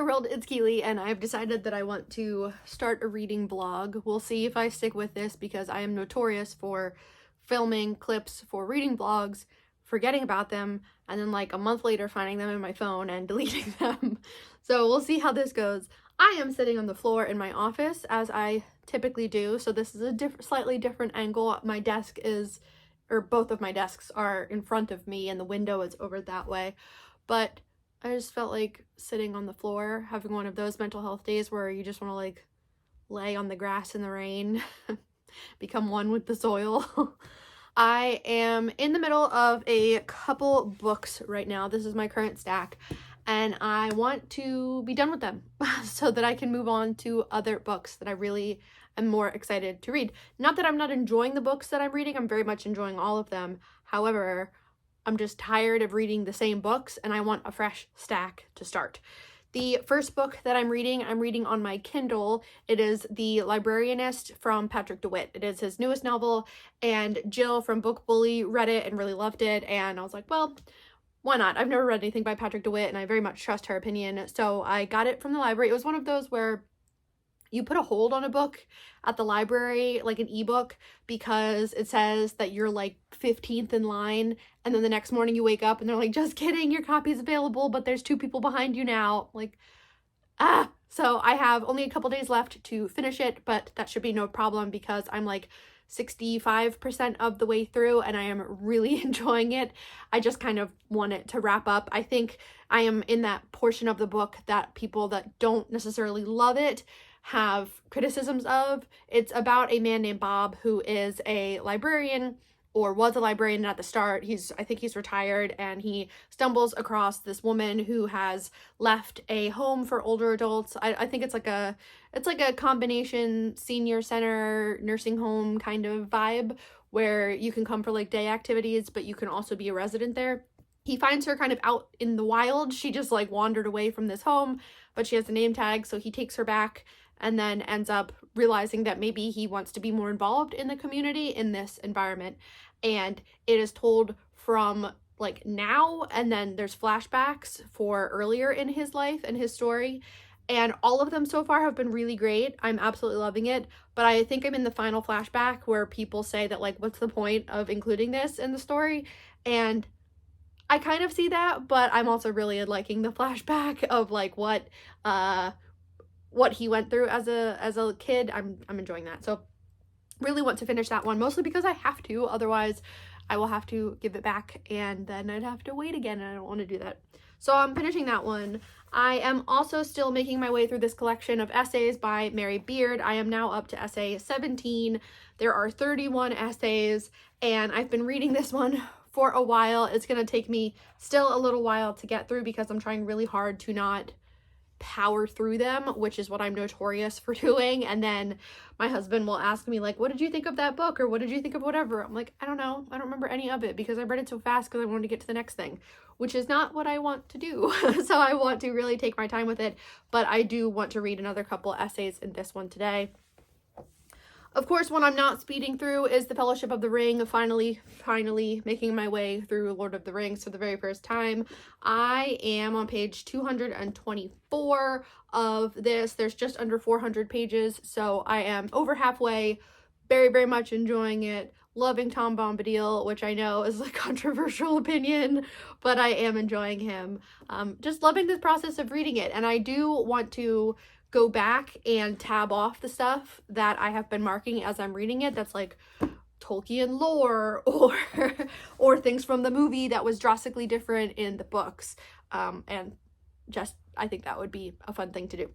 world, it's Keely, and I've decided that I want to start a reading blog. We'll see if I stick with this because I am notorious for filming clips for reading blogs, forgetting about them, and then like a month later finding them in my phone and deleting them. So we'll see how this goes. I am sitting on the floor in my office as I typically do, so this is a slightly different angle. My desk is, or both of my desks are in front of me and the window is over that way, but I just felt like sitting on the floor, having one of those mental health days where you just want to like lay on the grass in the rain, become one with the soil. I am in the middle of a couple books right now. This is my current stack, and I want to be done with them so that I can move on to other books that I really am more excited to read. Not that I'm not enjoying the books that I'm reading, I'm very much enjoying all of them. However, I'm just tired of reading the same books and I want a fresh stack to start. The first book that I'm reading on my Kindle. It is The Librarianist from Patrick DeWitt. It is his newest novel, and Jill from Book Bully read it and really loved it, and I was like, well, why not? I've never read anything by Patrick DeWitt and I very much trust her opinion, so I got it from the library. It was one of those where you put a hold on a book at the library, like an ebook, because it says that you're like 15th in line, and then the next morning you wake up and they're like, just kidding, your copy's available, but there's 2 people behind you now. Like, so I have only a couple days left to finish it, but that should be no problem because I'm like 65% of the way through and I am really enjoying it. I just kind of want it to wrap up. I think I am in that portion of the book that people that don't necessarily love it have criticisms of. It's about a man named Bob who is a librarian, or was a librarian at the start. I think he's retired, and he stumbles across this woman who has left a home for older adults. I think it's like a combination senior center, nursing home kind of vibe where you can come for like day activities, but you can also be a resident there. He finds her kind of out in the wild. She just like wandered away from this home, but she has a name tag, so he takes her back and then ends up realizing that maybe he wants to be more involved in the community in this environment. And it is told from like now, and then there's flashbacks for earlier in his life and his story. And all of them so far have been really great. I'm absolutely loving it. But I think I'm in the final flashback where people say that like, what's the point of including this in the story? And I kind of see that, but I'm also really liking the flashback of like what he went through as a kid. I'm enjoying that. So really want to finish that one, mostly because I have to, otherwise I will have to give it back and then I'd have to wait again, and I don't want to do that. So I'm finishing that one. I am also still making my way through this collection of essays by Mary Beard. I am now up to essay 17. There are 31 essays, and I've been reading this one for a while. It's going to take me still a little while to get through because I'm trying really hard to not power through them, which is what I'm notorious for doing. And then my husband will ask me like, what did you think of that book, or what did you think of whatever? I'm like, I don't know, I don't remember any of it because I read it so fast because I wanted to get to the next thing, which is not what I want to do. So I want to really take my time with it, but I do want to read another couple essays in this one today. Of course, when I'm not speeding through is The Fellowship of the Ring. Finally making my way through Lord of the Rings for the very first time. I am on page 224 of this. There's just under 400 pages, so I am over halfway. Very, very much enjoying it. Loving Tom Bombadil, which I know is a controversial opinion, but I am enjoying him. Just loving the process of reading it, and I do want to go back and tab off the stuff that I have been marking as I'm reading it that's like Tolkien lore or things from the movie that was drastically different in the books, and just I think that would be a fun thing to do.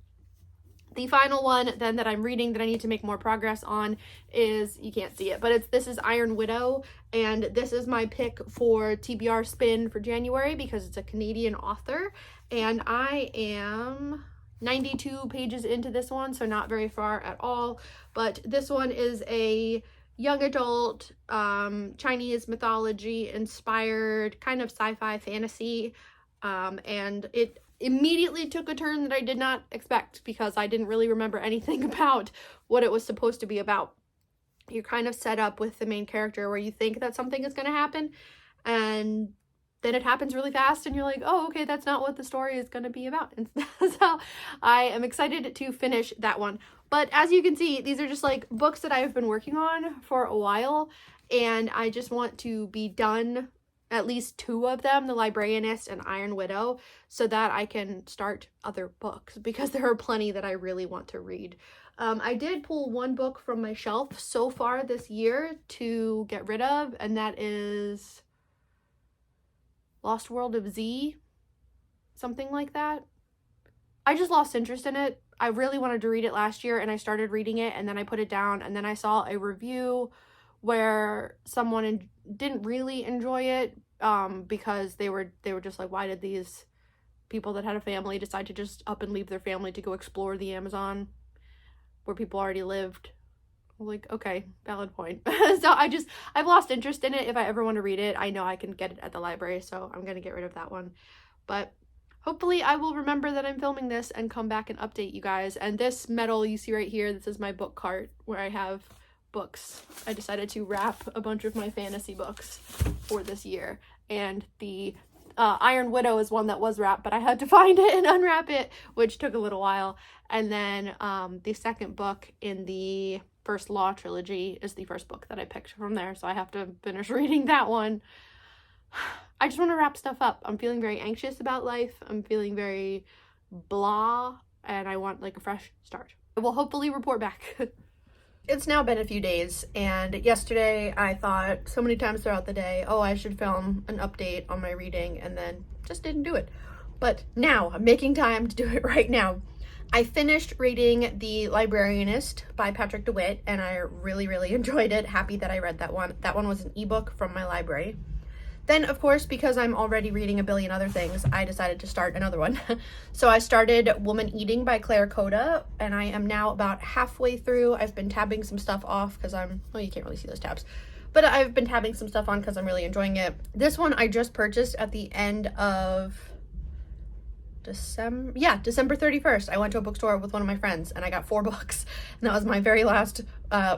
The final one then that I'm reading that I need to make more progress on is, you can't see it, but this is Iron Widow, and this is my pick for TBR Spin for January because it's a Canadian author, and I am 92 pages into this one, so not very far at all. But this one is a young adult Chinese mythology inspired kind of sci-fi fantasy, and it immediately took a turn that I did not expect because I didn't really remember anything about what it was supposed to be about. You're kind of set up with the main character where you think that something is going to happen, and then it happens really fast and you're like, oh, okay, that's not what the story is going to be about. And so I am excited to finish that one. But as you can see, these are just like books that I've been working on for a while, and I just want to be done at least 2 of them, The Librarianist and Iron Widow, so that I can start other books, because there are plenty that I really want to read. I did pull 1 book from my shelf so far this year to get rid of, and that is Lost World of Z, something like that. I just lost interest in it. I really wanted to read it last year, and I started reading it, and then I put it down, and then I saw a review where someone didn't really enjoy it because they were just like, why did these people that had a family decide to just up and leave their family to go explore the Amazon where people already lived? I'm like, okay, valid point. So I've lost interest in it. If I ever want to read it, I know I can get it at the library, so I'm gonna get rid of that one. But hopefully I will remember that I'm filming this and come back and update you guys. And this metal you see right here, this is my book cart where I have books. I decided to wrap a bunch of my fantasy books for this year. And the Iron Widow is one that was wrapped, but I had to find it and unwrap it, which took a little while. And then the second book in the First Law trilogy is the first book that I picked from there, so I have to finish reading that one. I just want to wrap stuff up. I'm feeling very anxious about life. I'm feeling very blah, and I want like a fresh start. I will hopefully report back. It's now been a few days, and yesterday I thought so many times throughout the day, oh, I should film an update on my reading, and then just didn't do it. But now I'm making time to do it right now. I finished reading The Librarianist by Patrick DeWitt, and I really, really enjoyed it. Happy that I read that one. That one was an ebook from my library. Then, of course, because I'm already reading a billion other things, I decided to start another one. So I started Woman Eating by Claire Kohda, and I am now about halfway through. I've been tabbing some stuff off because well, you can't really see those tabs. But I've been tabbing some stuff on because I'm really enjoying it. This one I just purchased at the end of December 31st. I went to a bookstore with one of my friends and I got 4 books. And that was my very last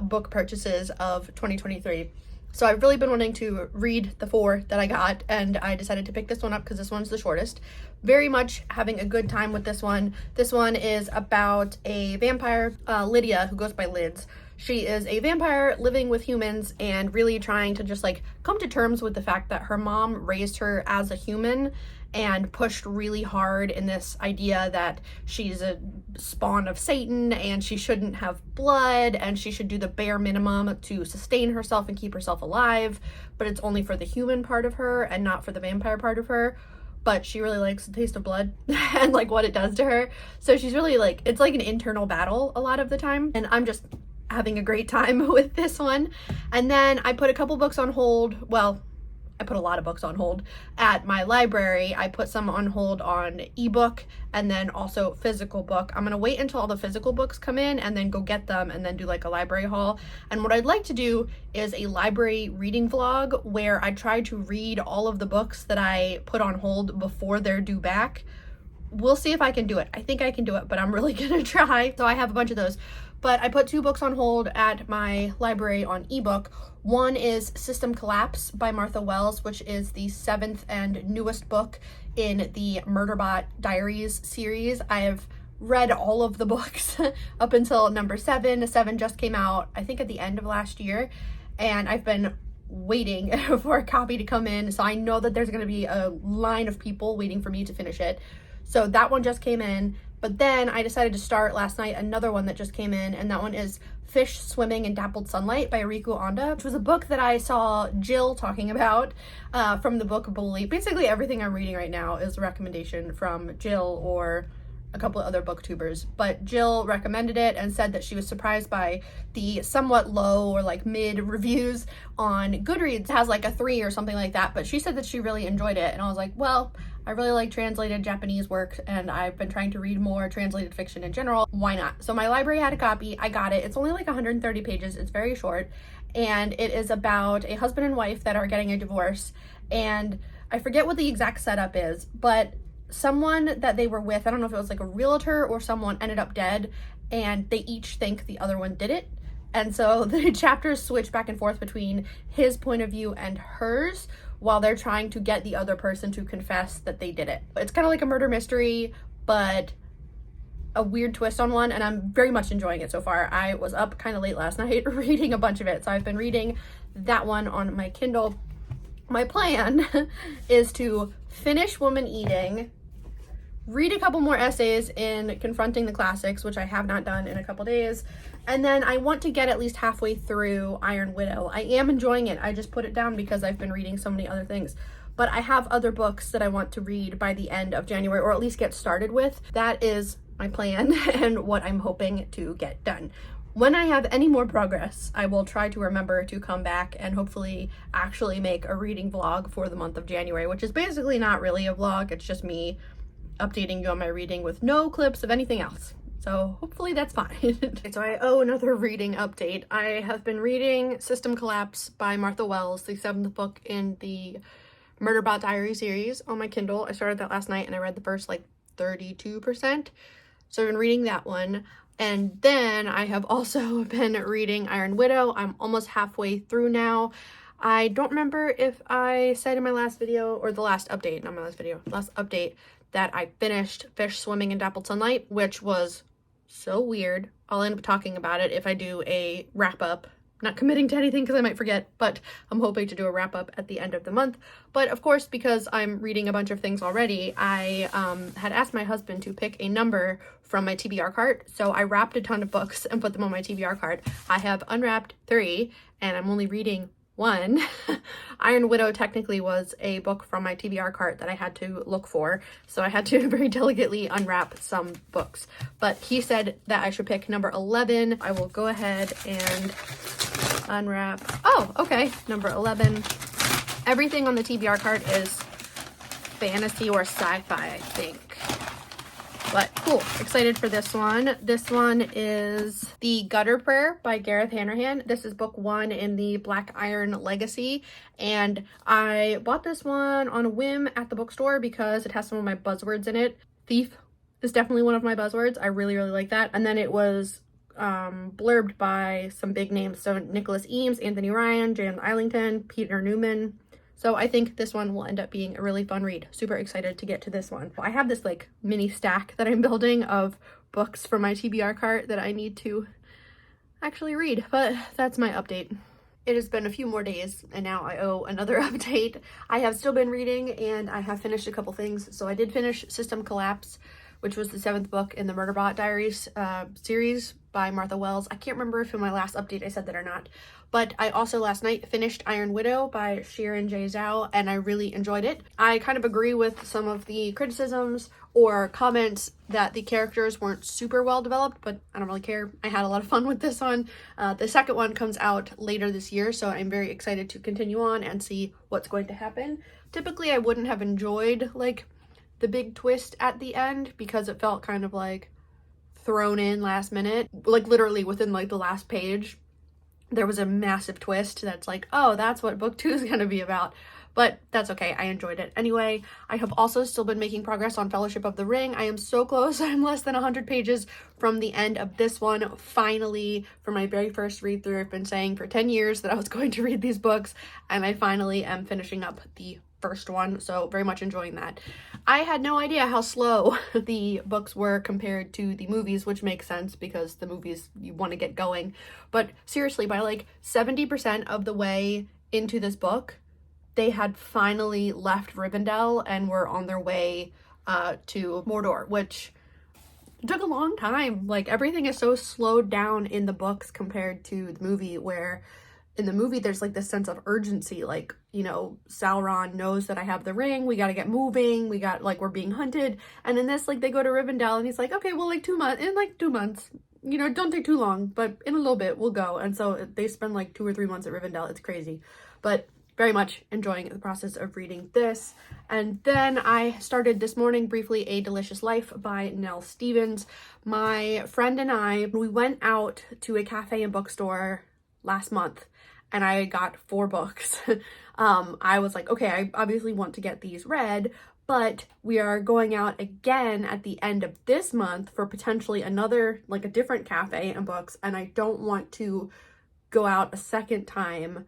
book purchases of 2023. So I've really been wanting to read the 4 that I got, and I decided to pick this one up because this one's the shortest. Very much having a good time with this one. This one is about a vampire, Lydia, who goes by Lids. She is a vampire living with humans and really trying to just like come to terms with the fact that her mom raised her as a human and pushed really hard in this idea that she's a spawn of Satan and she shouldn't have blood and she should do the bare minimum to sustain herself and keep herself alive, but it's only for the human part of her and not for the vampire part of her. But she really likes the taste of blood and like what it does to her. So she's really like, it's like an internal battle a lot of the time, and I'm just having a great time with this one. And then I put a couple books on hold. Well, I put a lot of books on hold at my library. I put some on hold on ebook and then also physical book. I'm gonna wait until all the physical books come in and then go get them and then do like a library haul. And what I'd like to do is a library reading vlog where I try to read all of the books that I put on hold before they're due back. We'll see if I can do it. I think I can do it, but I'm really gonna try. So I have a bunch of those. But I put 2 books on hold at my library on ebook. One is System Collapse by Martha Wells, which is the 7th and newest book in the Murderbot Diaries series. I have read all of the books up until number 7. 7 just came out, I think, at the end of last year, and I've been waiting for a copy to come in, so I know that there's going to be a line of people waiting for me to finish it. So that one just came in. But then I decided to start last night another one that just came in, and that one is Fish Swimming in Dappled Sunlight by Riku Onda, which was a book that I saw Jill talking about from the book Bully. Basically everything I'm reading right now is a recommendation from Jill or a couple of other booktubers, but Jill recommended it and said that she was surprised by the somewhat low or like mid reviews on Goodreads. It has like a 3 or something like that, but she said that she really enjoyed it, and I was like, well, I really like translated Japanese work and I've been trying to read more translated fiction in general. Why not? So my library had a copy. I got it. It's only like 130 pages. It's very short, and it is about a husband and wife that are getting a divorce, and I forget what the exact setup is, but someone that they were with, I don't know if it was like a realtor or someone, ended up dead, and they each think the other one did it. And so the chapters switch back and forth between his point of view and hers, while they're trying to get the other person to confess that they did it. It's kind of like a murder mystery, but a weird twist on one, and I'm very much enjoying it so far. I was up kind of late last night reading a bunch of it, so I've been reading that one on my Kindle. My plan is to finish Woman Eating, read a couple more essays in Confronting the Classics, which I have not done in a couple days, and then I want to get at least halfway through Iron Widow. I am enjoying it. I just put it down because I've been reading so many other things. But I have other books that I want to read by the end of January, or at least get started with. That is my plan and what I'm hoping to get done. When I have any more progress, I will try to remember to come back and hopefully actually make a reading vlog for the month of January, which is basically not really a vlog. It's just me updating you on my reading with no clips of anything else. So hopefully that's fine. So I owe another reading update. I have been reading System Collapse by Martha Wells, the 7th book in the Murderbot Diary series on my Kindle. I started that last night and I read the first like 32%. So I've been reading that one. And then I have also been reading Iron Widow. I'm almost halfway through now. I don't remember if I said in my last video, or the last update, not my last video, last update, that I finished Fish Swimming in Dappled Sunlight, which was so weird. I'll end up talking about it if I do a wrap up. Not committing to anything because I might forget, but I'm hoping to do a wrap up at the end of the month. But of course, because I'm reading a bunch of things already, I had asked my husband to pick a number from my TBR cart. So I wrapped a ton of books and put them on my TBR cart. I have unwrapped 3 and I'm only reading 1. Iron Widow technically was a book from my TBR cart that I had to look for, so I had to very delicately unwrap some books. But he said that I should pick number 11. I will go ahead and unwrap. Oh, okay, number 11. Everything on the TBR cart is fantasy or sci-fi, I think. But cool, excited for this one. This one is The Gutter Prayer by Gareth Hanrahan. This is book 1 in the Black Iron Legacy. And I bought this one on a whim at the bookstore because it has some of my buzzwords in it. Thief is definitely one of my buzzwords. I really, really like that. And then it was blurbed by some big names. So Nicholas Eames, Anthony Ryan, James Islington, Peter Newman. So I think this one will end up being a really fun read. Super excited to get to this one. I have this like mini stack that I'm building of books from my TBR cart that I need to actually read, but that's my update. It has been a few more days and now I owe another update. I have still been reading and I have finished a couple things. So I did finish System Collapse, which was the 7th book in the Murderbot Diaries series by Martha Wells. I can't remember if in my last update I said that or not. But I also last night finished Iron Widow by Sharon J. Zhao, and I really enjoyed it. I kind of agree with some of the criticisms or comments that the characters weren't super well developed, but I don't really care. I had a lot of fun with this one. The second one comes out later this year, so I'm very excited to continue on and see what's going to happen. Typically, I wouldn't have enjoyed like the big twist at the end because it felt kind of like thrown in last minute, like literally within like the last page. There was a massive twist that's like, oh, that's what book 2 is going to be about. But that's okay. I enjoyed it. Anyway, I have also still been making progress on Fellowship of the Ring. I am so close. I'm less than 100 pages from the end of this one. Finally, for my very first read through, I've been saying for 10 years that I was going to read these books, and I finally am finishing up the first one, so very much enjoying that. I had no idea how slow the books were compared to the movies, which makes sense because the movies you want to get going. But seriously, by like 70% of the way into this book, they had finally left Rivendell and were on their way to Mordor, which took a long time. Like everything is so slowed down in the books compared to the movie, where in the movie there's like this sense of urgency, like, you know, Sauron knows that I have the ring, we got to get moving, we got like, we're being hunted. And in this, like, they go to Rivendell and he's like, okay, well, like 2 months, in like 2 months, you know, don't take too long, but in a little bit we'll go. And so they spend like 2 or 3 months at Rivendell. It's crazy, but very much enjoying the process of reading this. And then I started this morning briefly A Delicious Life by Nell Stevens. My friend and I, we went out to a cafe and bookstore last month and I got 4 books. I was like, okay, I obviously want to get these read, but we are going out again at the end of this month for potentially another, like a different cafe and books, and I don't want to go out a second time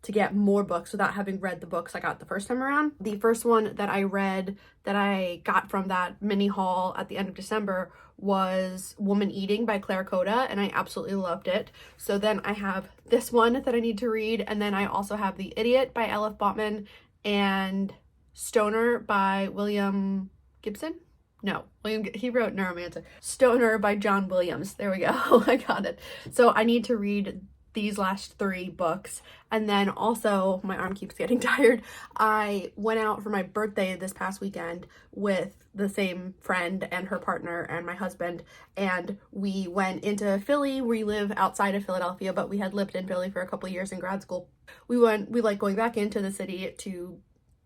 to get more books without having read the books I got the first time around. The first one that I read that I got from that mini haul at the end of December was Woman Eating by Claire Coda, and I absolutely loved it. So then I have this one that I need to read, and then I also have The Idiot by L.F. Botman and Stoner by William Gibson? No, he wrote Neuromancer. Stoner by John Williams. There we go. I got it. So I need to read these last 3 books. And then also, my arm keeps getting tired, I went out for my birthday this past weekend with the same friend and her partner and my husband, and we went into Philly. We live outside of Philadelphia, but we had lived in Philly for a couple of years in grad school. We like going back into the city to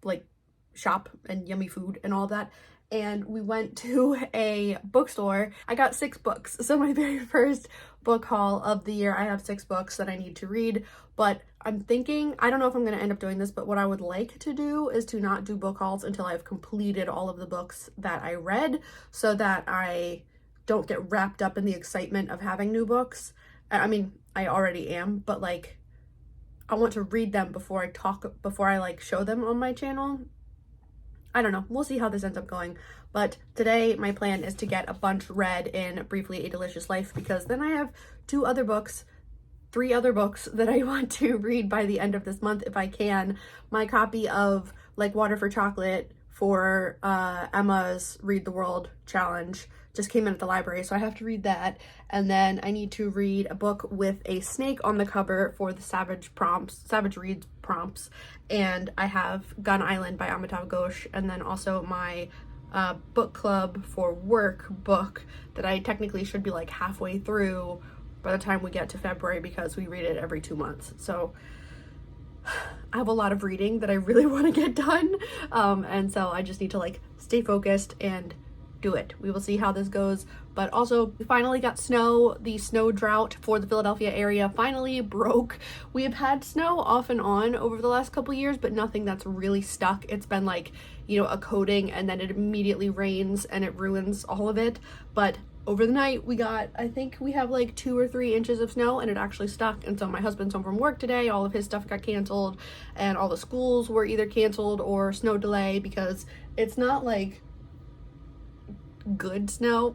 like shop and yummy food and all that. And we went to a bookstore. I got 6 books. So my very first book haul of the year, I have 6 books that I need to read. But I'm thinking, I don't know if I'm going to end up doing this, but what I would like to do is to not do book hauls until I've completed all of the books that I read, so that I don't get wrapped up in the excitement of having new books. I mean, I already am, but like, I want to read them before I like show them on my channel. I don't know. We'll see how this ends up going. But today my plan is to get a bunch read in Briefly a Delicious Life, because then I have 3 other books that I want to read by the end of this month if I can. My copy of Like Water for Chocolate for Emma's Read the World challenge just came in at the library, so I have to read that. And then I need to read a book with a snake on the cover for the Savage Reads prompts. And I have Gun Island by Amitav Ghosh, and then also my book club for work book that I technically should be like halfway through by the time we get to February, because we read it every 2 months. So I have a lot of reading that I really want to get done, and so I just need to like stay focused and do it. We will see how this goes. But also, we finally got snow. The snow drought for the Philadelphia area finally broke. We have had snow off and on over the last couple years, but nothing that's really stuck. It's been like, you know, a coating, and then it immediately rains and it ruins all of it. But over the night we got, I think we have like 2 or 3 inches of snow, and it actually stuck. And so my husband's home from work today. All of his stuff got canceled, and all the schools were either canceled or snow delay, because it's not like good snow.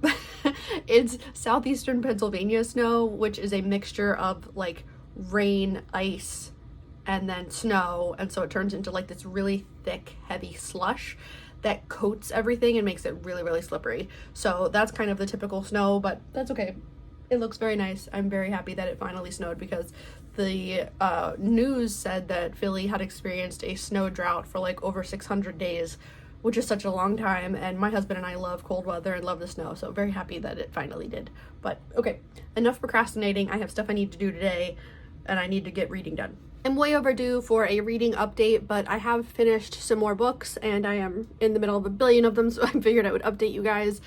It's southeastern Pennsylvania snow, which is a mixture of like rain, ice, and then snow, and so it turns into like this really thick, heavy slush that coats everything and makes it really, really slippery. So that's kind of the typical snow, but that's okay. It looks very nice. I'm very happy that it finally snowed, because the news said that Philly had experienced a snow drought for like over 600 days, which is such a long time, and my husband and I love cold weather and love the snow, so very happy that it finally did. But okay, enough procrastinating. I have stuff I need to do today, and I need to get reading done. I'm way overdue for a reading update, but I have finished some more books, and I am in the middle of a billion of them, so I figured I would update you guys.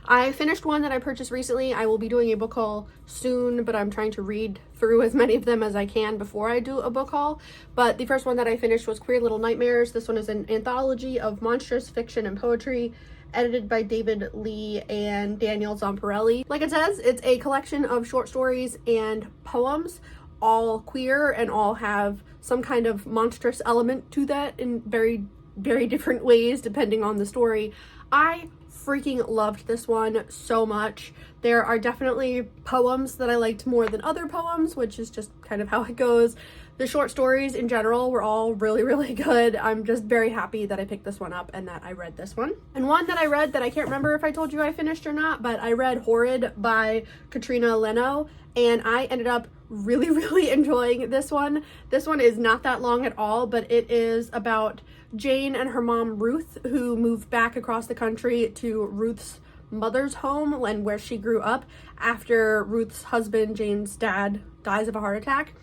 I finished one that I purchased recently. I will be doing a book haul soon, but I'm trying to read through as many of them as I can before I do a book haul. But the first one that I finished was Queer Little Nightmares. This one is an anthology of monstrous fiction and poetry, edited by David Lee and Daniel Zamparelli. Like it says, it's a collection of short stories and poems, all queer and all have some kind of monstrous element to that in very, very different ways depending on the story. I freaking loved this one so much. There are definitely poems that I liked more than other poems, which is just kind of how it goes. The short stories in general were all really, really good. I'm just very happy that I picked this one up and that I read this one. And one that I read that I can't remember if I told you I finished or not, but I read Horrid by Katrina Leno, and I ended up really, really enjoying this one. This one is not that long at all, but it is about Jane and her mom Ruth, who moved back across the country to Ruth's mother's home and where she grew up after Ruth's husband, Jane's dad, dies of a heart attack.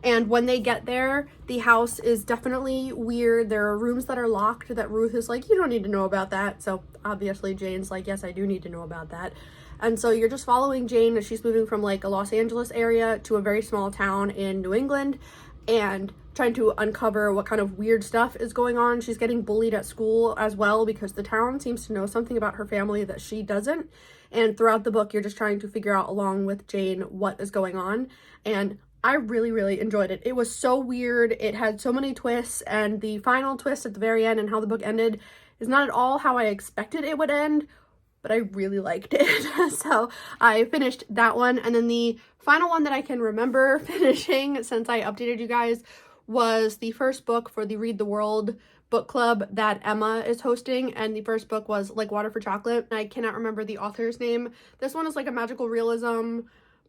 And when they get there, the house is definitely weird. There are rooms that are locked that Ruth is like, you don't need to know about that. So obviously Jane's like, yes, I do need to know about that. And so you're just following Jane as she's moving from like a Los Angeles area to a very small town in New England and trying to uncover what kind of weird stuff is going on. She's getting bullied at school as well because the town seems to know something about her family that she doesn't. And throughout the book, you're just trying to figure out along with Jane what is going on. And I really, really enjoyed it. It was so weird. It had so many twists, and the final twist at the very end and how the book ended is not at all how I expected it would end, but I really liked it. So I finished that one. And then the final one that I can remember finishing since I updated you guys was the first book for the Read the World book club that Emma is hosting, and the first book was Like Water for Chocolate. I cannot remember the author's name. This one is like a magical realism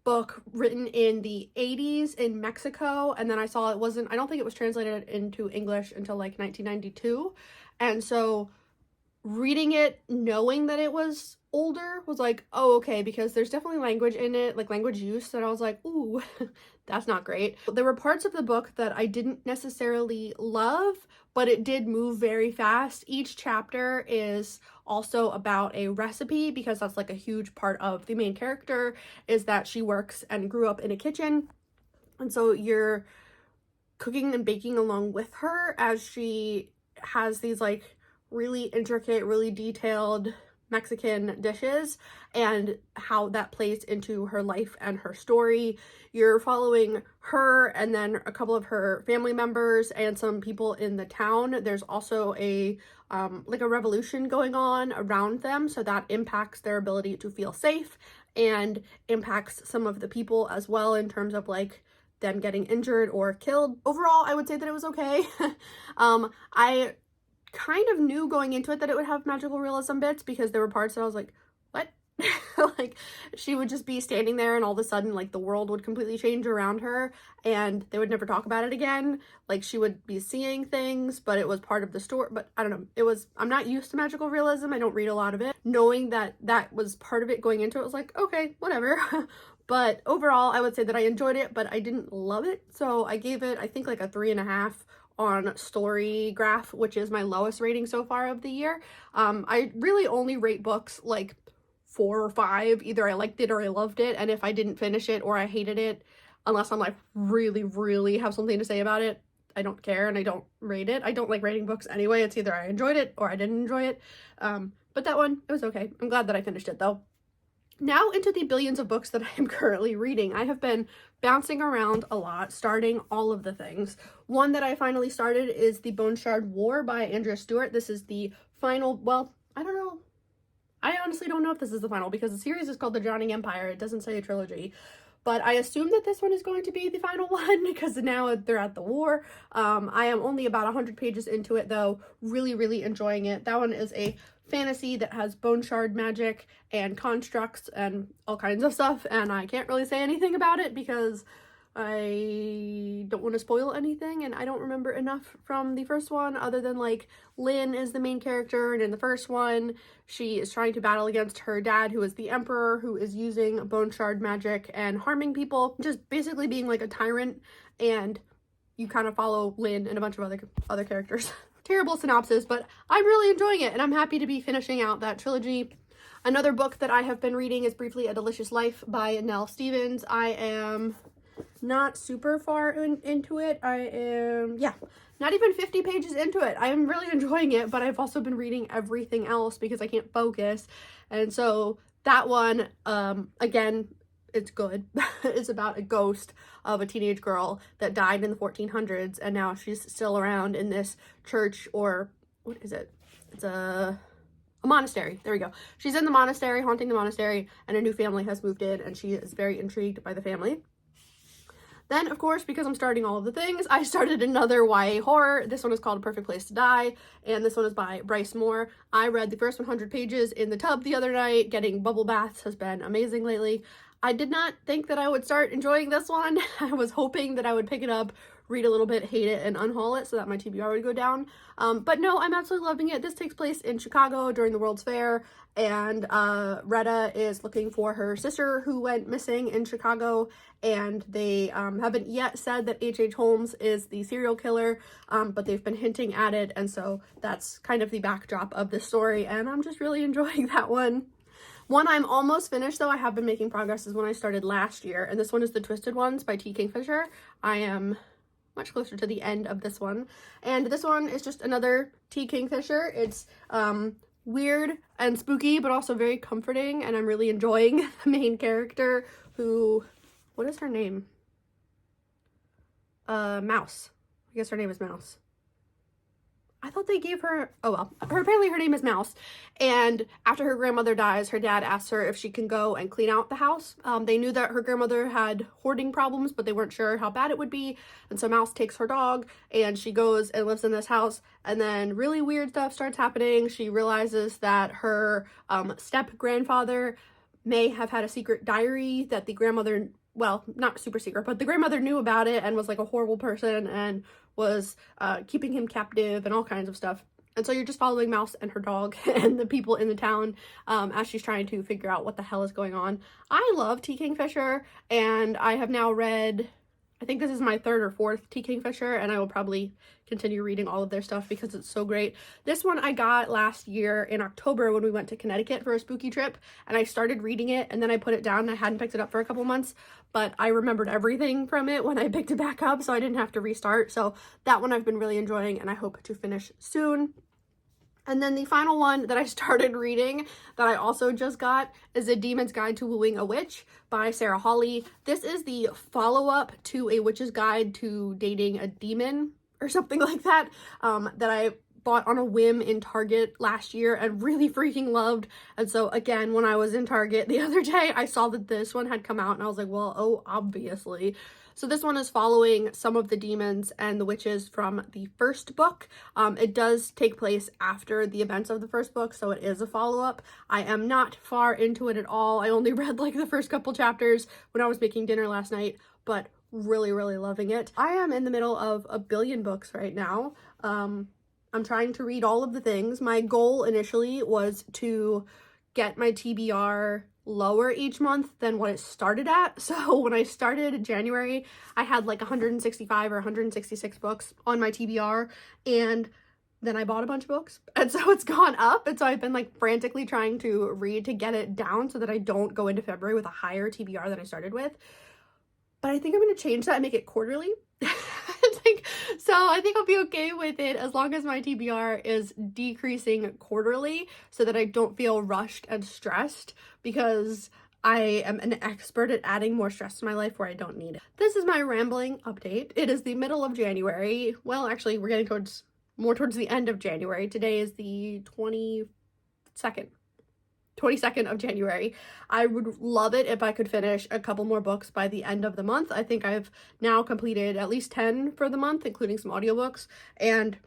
book written in the 80s in Mexico, and then I saw it wasn't, I don't think it was translated into English until like 1992, and so reading it knowing that it was older was like, oh, okay, because there's definitely language in it, like language use, that I was like, ooh, that's not great. There were parts of the book that I didn't necessarily love, but it did move very fast. Each chapter is also about a recipe, because that's like a huge part of the main character, is that she works and grew up in a kitchen, and so you're cooking and baking along with her as she has these like really intricate, really detailed Mexican dishes, and how that plays into her life and her story. You're following her and then a couple of her family members and some people in the town. There's also a like a revolution going on around them, so that impacts their ability to feel safe and impacts some of the people as well in terms of like them getting injured or killed. Overall, I would say that it was okay. I kind of knew going into it that it would have magical realism bits, because there were parts that I was like, what? Like, she would just be standing there and all of a sudden like the world would completely change around her and they would never talk about it again. Like, she would be seeing things, but it was part of the story. But I don't know, it was, I'm not used to magical realism, I don't read a lot of it. Knowing that that was part of it going into it was like, okay, whatever. But overall, I would say that I enjoyed it, but I didn't love it. So I gave it, I think, like a 3.5 on Storygraph, which is my lowest rating so far of the year. I really only rate books like 4 or 5. Either I liked it or I loved it. And if I didn't finish it or I hated it, unless I'm like really, really have something to say about it, I don't care and I don't rate it. I don't like rating books anyway. It's either I enjoyed it or I didn't enjoy it. But that one, it was okay. I'm glad that I finished it though. Now into the billions of books that I am currently reading. I have been bouncing around a lot, starting all of the things. One that I finally started is The Bone Shard War by Andrea Stewart. This is the final, well, I don't know. I honestly don't know if this is the final, because the series is called The Drowning Empire. It doesn't say a trilogy. But I assume that this one is going to be the final one, because now they're at the war. I am only about 100 pages into it though. Really, really enjoying it. That one is a fantasy that has bone shard magic and constructs and all kinds of stuff, and I can't really say anything about it because I don't want to spoil anything, and I don't remember enough from the first one other than like Lynn is the main character, and in the first one she is trying to battle against her dad, who is the emperor, who is using bone shard magic and harming people, just basically being like a tyrant, and you kind of follow Lynn and a bunch of other characters. Terrible synopsis, but I'm really enjoying it and I'm happy to be finishing out that trilogy. Another book that I have been reading is Briefly a Delicious Life by Nell Stevens. I am not super far into it. I am, yeah, not even 50 pages into it. I am really enjoying it, but I've also been reading everything else because I can't focus. And so that one, again, it's good. It's about a ghost of a teenage girl that died in the 1400s, and now she's still around in this church, or what is it? It's a monastery. There we go. She's in the monastery, haunting the monastery, and a new family has moved in, and she is very intrigued by the family. Then, of course, because I'm starting all of the things, I started another YA horror. This one is called A Perfect Place to Die, and this one is by Bryce Moore. I read the first 100 pages in the tub the other night. Getting bubble baths has been amazing lately. I did not think that I would start enjoying this one. I was hoping that I would pick it up, read a little bit, hate it, and unhaul it so that my TBR would go down. But no, I'm absolutely loving it. This takes place in Chicago during the World's Fair, and Retta is looking for her sister who went missing in Chicago, and they haven't yet said that H.H. Holmes is the serial killer, but they've been hinting at it, and so that's kind of the backdrop of the story, and I'm just really enjoying that one. One I'm almost finished, though I have been making progress, is one I started last year, and this one is The Twisted Ones by T. Kingfisher. I am much closer to the end of this one, and this one is just another T. Kingfisher. It's weird and spooky, but also very comforting, and I'm really enjoying the main character, who, what is her name? Mouse. I guess her name is Mouse. I thought they gave her, oh well, apparently her name is Mouse. And after her grandmother dies, her dad asks her if she can go and clean out the house. They knew that her grandmother had hoarding problems, but they weren't sure how bad it would be. And so Mouse takes her dog and she goes and lives in this house. And then really weird stuff starts happening. She realizes that her step-grandfather may have had a secret diary that the grandmother, well, not super secret, but the grandmother knew about it and was like a horrible person and was keeping him captive and all kinds of stuff. And so you're just following Mouse and her dog and the people in the town as she's trying to figure out what the hell is going on. I love T. Kingfisher, and I have now read, I think this is my third or fourth T. Kingfisher, and I will probably continue reading all of their stuff because it's so great. This one I got last year in October when we went to Connecticut for a spooky trip, and I started reading it and then I put it down. I hadn't picked it up for a couple months, but I remembered everything from it when I picked it back up, so I didn't have to restart. So that one I've been really enjoying and I hope to finish soon. And then the final one that I started reading that I also just got is A Demon's Guide to Wooing a Witch by Sarah Hawley. This is the follow-up to A Witch's Guide to Dating a Demon or something like that, that I bought on a whim in Target last year and really freaking loved. And so again, when I was in Target the other day, I saw that this one had come out and I was like, well, oh, obviously. So this one is following some of the demons and the witches from the first book. It does take place after the events of the first book, so it is a follow-up. I am not far into it at all. I only read like the first couple chapters when I was making dinner last night, but really, really loving it. I am in the middle of a billion books right now. I'm trying to read all of the things. My goal initially was to get my TBR lower each month than what it started at. So when I started January, I had like 165 or 166 books on my TBR, and then I bought a bunch of books, and so it's gone up. And so I've been like frantically trying to read to get it down so that I don't go into February with a higher TBR than I started with. But I think I'm going to change that and make it quarterly. So I think I'll be okay with it as long as my TBR is decreasing quarterly so that I don't feel rushed and stressed, because I am an expert at adding more stress to my life where I don't need it. This is my rambling update. It is the middle of January. Well, actually, we're getting more towards the end of January. Today is the 22nd of January. I would love it if I could finish a couple more books by the end of the month. I think I've now completed at least 10 for the month, including some audiobooks, and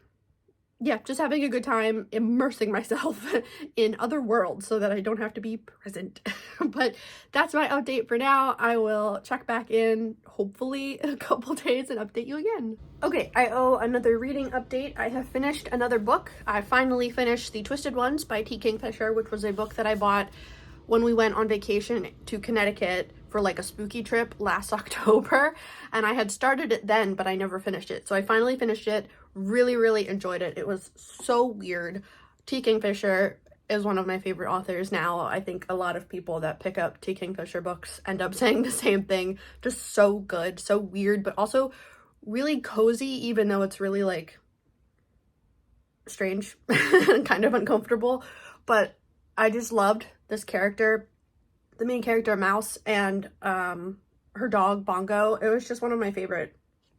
yeah, just having a good time immersing myself in other worlds so that I don't have to be present. But that's my update for now. I will check back in hopefully in a couple days and update you again. Okay, I owe another reading update. I have finished another book. I finally finished The Twisted Ones by T. Kingfisher, which was a book that I bought when we went on vacation to Connecticut for like a spooky trip last October, and I had started it then, but I never finished it. So I finally finished it, really, really enjoyed it. It was so weird. T. Kingfisher is one of my favorite authors now. I think a lot of people that pick up T. Kingfisher books end up saying the same thing. Just so good, so weird, but also really cozy, even though it's really like strange and kind of uncomfortable. But I just loved this character, the main character Mouse, and her dog Bongo. It was just one of my favorite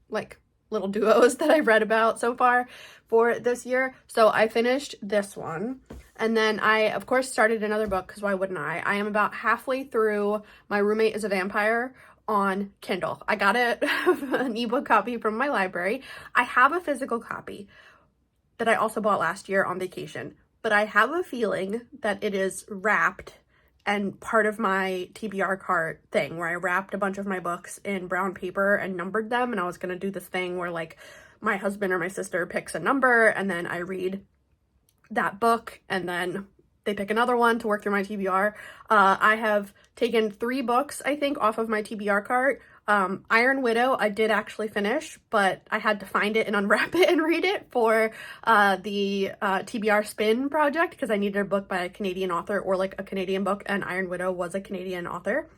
like little duos that I've read about so far for this year. So I finished this one, and then I of course started another book, because why wouldn't I? I am about halfway through My Roommate is a Vampire on Kindle. I got an ebook copy from my library. I have a physical copy that I also bought last year on vacation, but I have a feeling that it is wrapped and part of my TBR cart thing where I wrapped a bunch of my books in brown paper and numbered them. And I was going to do this thing where like my husband or my sister picks a number and then I read that book and then they pick another one to work through my TBR. I have taken 3 books, I think, off of my TBR cart. Iron Widow I did actually finish, but I had to find it and unwrap it and read it for the TBR Spin project, because I needed a book by a Canadian author or like a Canadian book, and Iron Widow was a Canadian author.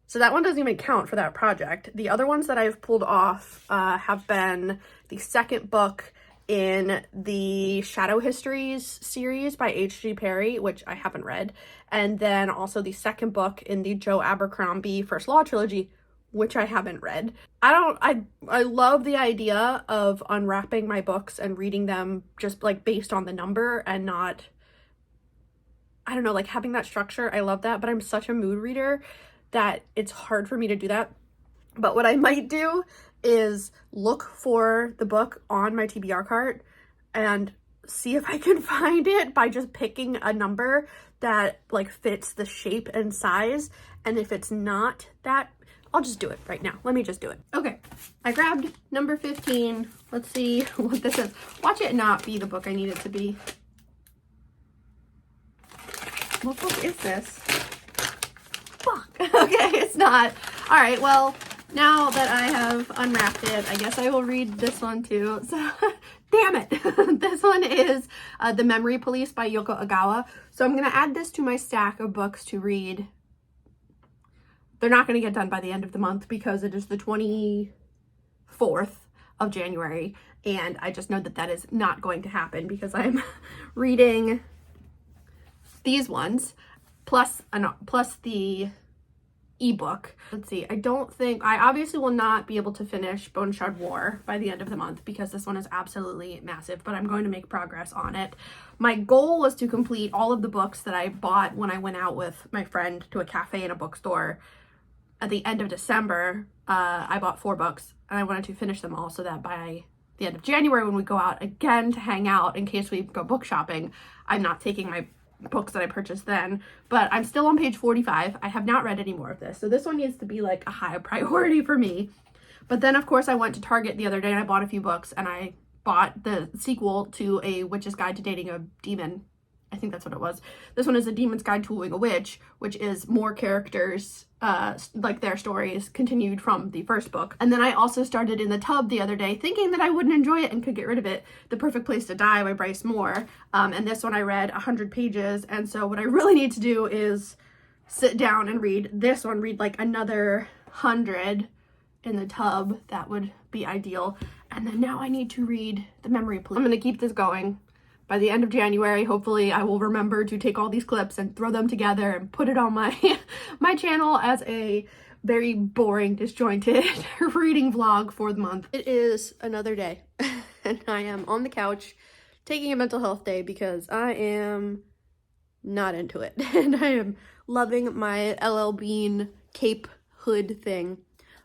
So that one doesn't even count for that project. The other ones that I've pulled off have been the second book in the Shadow Histories series by H.G. Perry, which I haven't read, and then also the second book in the Joe Abercrombie First Law trilogy, which I haven't read. I love the idea of unwrapping my books and reading them just like based on the number and not, I don't know, like having that structure. I love that, but I'm such a mood reader that it's hard for me to do that. But what I might do is look for the book on my TBR cart and see if I can find it by just picking a number that like fits the shape and size. And if it's not that, I'll just do it right now. Let me just do it. Okay, I grabbed number 15. Let's see what this is. Watch it not be the book I need it to be. What book is this? Fuck. Okay, it's not. All right, well, now that I have unwrapped it, I guess I will read this one too. So, damn it. This one is The Memory Police by Yoko Ogawa. So I'm going to add this to my stack of books to read. They're not going to get done by the end of the month because it is the 24th of January. And I just know that that is not going to happen because I'm reading these ones plus the ebook. Let's see, I obviously will not be able to finish Bone Shard War by the end of the month because this one is absolutely massive, but I'm going to make progress on it. My goal was to complete all of the books that I bought when I went out with my friend to a cafe and a bookstore at the end of December. I bought 4 books and I wanted to finish them all so that by the end of January, when we go out again to hang out in case we go book shopping, I'm not taking my books that I purchased then. But I'm still on page 45. I have not read any more of this, so this one needs to be like a high priority for me. But then of course I went to Target the other day and I bought a few books, and I bought the sequel to A Witch's Guide to Dating a Demon. I think that's what it was. This one is A Demon's Guide to Wooing a Witch, which is more characters, like their stories continued from the first book. And then I also started In the Tub the other day thinking that I wouldn't enjoy it and could get rid of it, The Perfect Place to Die by Bryce Moore. And this one I read 100 pages. And so what I really need to do is sit down and read this one, read like another 100 In the Tub. That would be ideal. And then now I need to read The Memory Police. I'm going to keep this going. By the end of January, hopefully I will remember to take all these clips and throw them together and put it on my my channel as a very boring, disjointed reading vlog for the month. It is another day and I am on the couch taking a mental health day because I am not into it. And I am loving my LL Bean cape hood thing.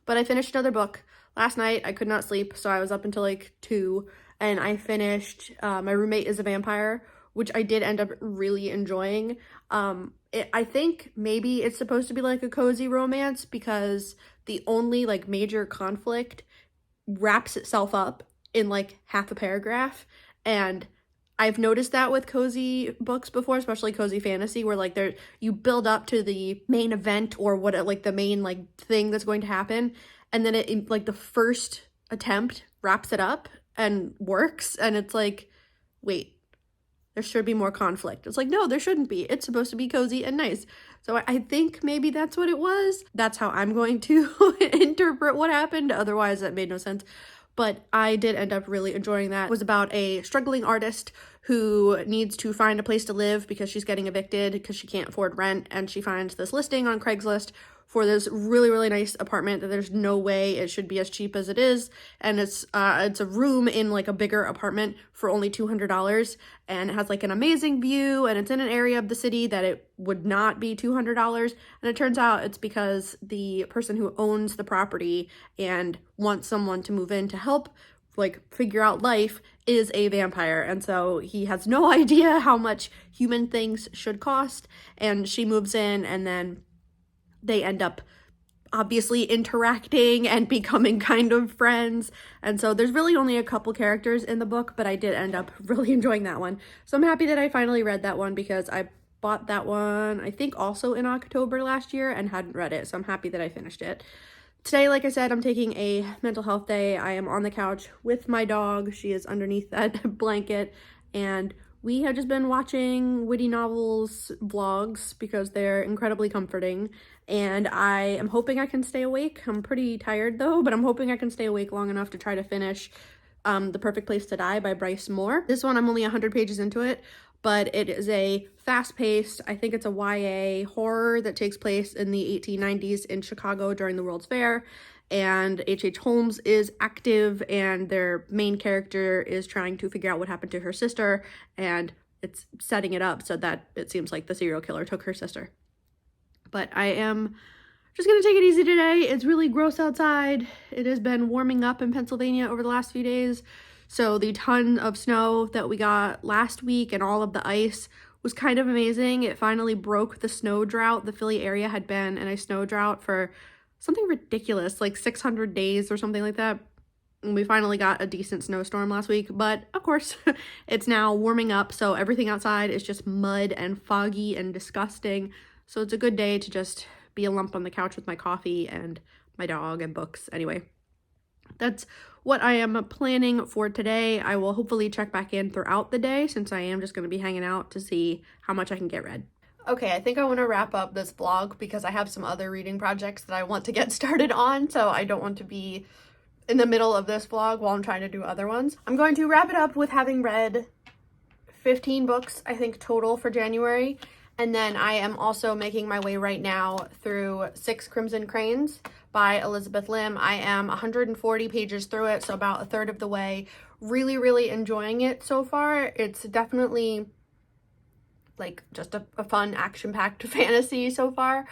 But I finished another book. Last night I could not sleep, so I was up until like 2. And I finished My Roommate is a Vampire, which I did end up really enjoying. I think maybe it's supposed to be like a cozy romance because the only like major conflict wraps itself up in like half a paragraph. And I've noticed that with cozy books before, especially cozy fantasy, where like you build up to the main event or what like the main like thing that's going to happen, and then it like the first attempt wraps it up and works, and it's like, wait, there should be more conflict. It's like, no, there shouldn't be. It's supposed to be cozy and nice. So I think maybe that's what it was. That's how I'm going to interpret what happened. Otherwise, that made no sense. But I did end up really enjoying that. It was about a struggling artist who needs to find a place to live because she's getting evicted because she can't afford rent, and she finds this listing on Craigslist for this really, really nice apartment that there's no way it should be as cheap as it is. And it's a room in like a bigger apartment for only $200, and it has like an amazing view, and it's in an area of the city that it would not be $200. And it turns out it's because the person who owns the property and wants someone to move in to help like figure out life is a vampire, and so he has no idea how much human things should cost. And she moves in, and then they end up obviously interacting and becoming kind of friends. And so there's really only a couple characters in the book, but I did end up really enjoying that one. So I'm happy that I finally read that one because I bought that one, I think also in October last year, and hadn't read it. So I'm happy that I finished it. Today, like I said, I'm taking a mental health day. I am on the couch with my dog. She is underneath that blanket, and we have just been watching Witty Novels vlogs because they're incredibly comforting, and I am hoping I can stay awake. I'm pretty tired though, but I'm hoping I can stay awake long enough to try to finish The Perfect Place to Die by Bryce Moore. This one, I'm only 100 pages into it, but it is a fast-paced, I think it's a YA horror that takes place in the 1890s in Chicago during the World's Fair. And H.H. Holmes is active, and their main character is trying to figure out what happened to her sister, and it's setting it up so that it seems like the serial killer took her sister. But I am just gonna take it easy today. It's really gross outside. It has been warming up in Pennsylvania over the last few days. So the ton of snow that we got last week and all of the ice was kind of amazing. It finally broke the snow drought. The Philly area had been in a snow drought for something ridiculous, like 600 days or something like that. And we finally got a decent snowstorm last week, but of course it's now warming up, so everything outside is just mud and foggy and disgusting. So it's a good day to just be a lump on the couch with my coffee and my dog and books. Anyway, that's what I am planning for today. I will hopefully check back in throughout the day since I am just going to be hanging out to see how much I can get read. Okay, I think I want to wrap up this vlog because I have some other reading projects that I want to get started on, so I don't want to be in the middle of this vlog while I'm trying to do other ones. I'm going to wrap it up with having read 15 books, I think, total for January. And then I am also making my way right now through Six Crimson Cranes by Elizabeth Lim. I am 140 pages through it, so about a third of the way. Really, really enjoying it so far. It's definitely like just a fun action-packed fantasy so far,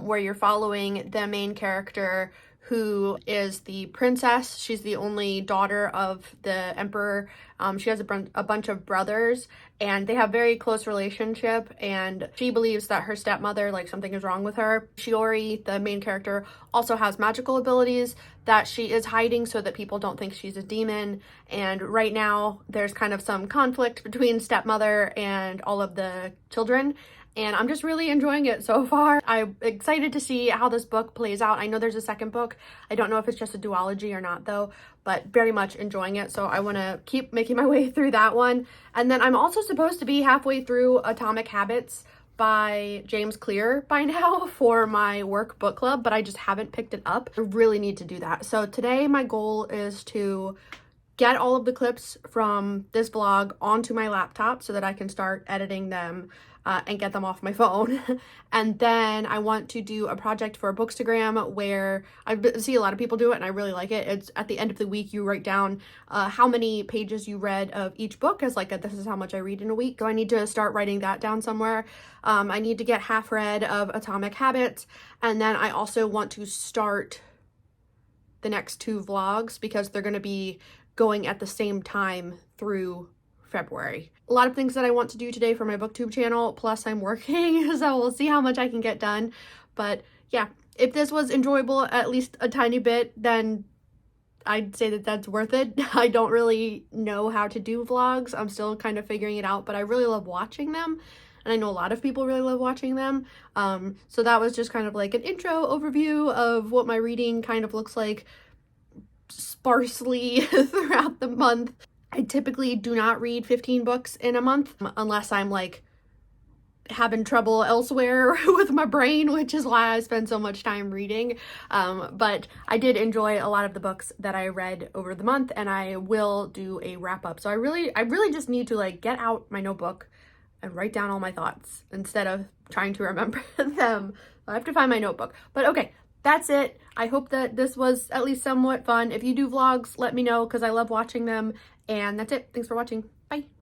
where you're following the main character who is the princess. She's the only daughter of the emperor. She has a bunch of brothers, and they have very close relationship, and she believes that her stepmother, like, something is wrong with her. Shiori, the main character, also has magical abilities that she is hiding so that people don't think she's a demon. And right now there's kind of some conflict between stepmother and all of the children, and I'm just really enjoying it so far. I'm excited to see how this book plays out. I know there's a second book. I don't know if it's just a duology or not though, but very much enjoying it. So I want to keep making my way through that one. And then I'm also supposed to be halfway through Atomic Habits by James Clear by now for my work book club, but I just haven't picked it up. I really need to do that. So today my goal is to get all of the clips from this vlog onto my laptop so that I can start editing them and get them off my phone. And then I want to do a project for a Bookstagram where I see a lot of people do it and I really like it. It's at the end of the week, you write down how many pages you read of each book as like this is how much I read in a week. So I need to start writing that down somewhere. I need to get half read of Atomic Habits. And then I also want to start the next two vlogs because they're going to be going at the same time through February. A lot of things that I want to do today for my booktube channel, plus I'm working, so we'll see how much I can get done. But yeah, if this was enjoyable at least a tiny bit, then I'd say that that's worth it. I don't really know how to do vlogs. I'm still kind of figuring it out, but I really love watching them. And I know a lot of people really love watching them. So that was just kind of like an intro overview of what my reading kind of looks like sparsely throughout the month. I typically do not read 15 books in a month unless I'm like having trouble elsewhere with my brain, which is why I spend so much time reading. But I did enjoy a lot of the books that I read over the month, and I will do a wrap up. So I really just need to like get out my notebook and write down all my thoughts instead of trying to remember them. I have to find my notebook. But okay, that's it. I hope that this was at least somewhat fun. If you do vlogs, let me know because I love watching them. And that's it. Thanks for watching. Bye.